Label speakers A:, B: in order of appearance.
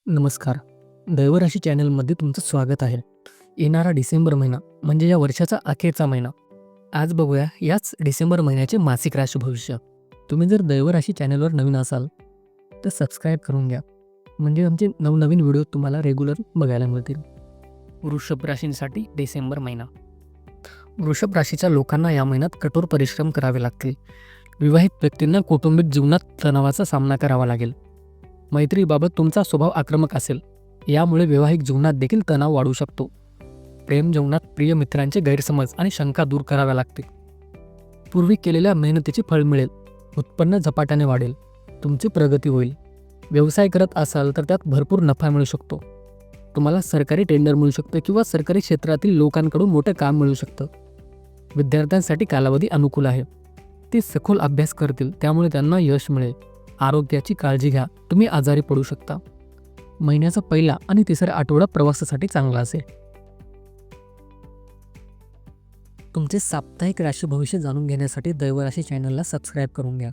A: नमस्कार. दैवराशी चॅनलमध्ये तुमचं स्वागत आहे. येणारा डिसेंबर महिना म्हणजे या वर्षाचा अखेरचा महिना. आज बघूया याच डिसेंबर महिन्याचे मासिक राशी भविष्य. तुम्ही जर दैवराशी चॅनलवर नवीन असाल तर सबस्क्राईब करून घ्या, म्हणजे आमचे नवनवीन व्हिडिओ तुम्हाला रेग्युलर बघायला मिळतील. वृषभ राशींसाठी डिसेंबर महिना. वृषभ राशीच्या लोकांना या महिन्यात कठोर परिश्रम करावे लागतील. विवाहित व्यक्तींना कौटुंबिक जीवनात तणावाचा सामना करावा लागेल. मैत्रीबाबत तुमचा स्वभाव आक्रमक असेल, यामुळे वैवाहिक जीवनात देखील तणाव वाढू शकतो. प्रेम जीवनात प्रिय मित्रांचे गैरसमज आणि शंका दूर कराव्या लागतील. पूर्वी केलेल्या मेहनतीचे फळ मिळेल. उत्पन्न झपाट्याने वाढेल. तुमची प्रगती होईल. व्यवसाय करत असाल तर त्यात भरपूर नफा मिळू शकतो. तुम्हाला सरकारी टेंडर मिळू शकतं किंवा सरकारी क्षेत्रातील लोकांकडून मोठं काम मिळू शकतं. विद्यार्थ्यांसाठी कालावधी अनुकूल आहे. ते सखोल अभ्यास करतील, त्यामुळे त्यांना यश मिळेल. आरोग्याची काळजी घ्या, तुम्ही आजारी पडू शकता. महिन्याचा पहिला आणि तिसरा आठवडा प्रवासासाठी चांगला असेल. तुमचे साप्ताहिक राशी भविष्य जाणून घेण्यासाठी दैवराशी चॅनलला सबस्क्राईब करून घ्या.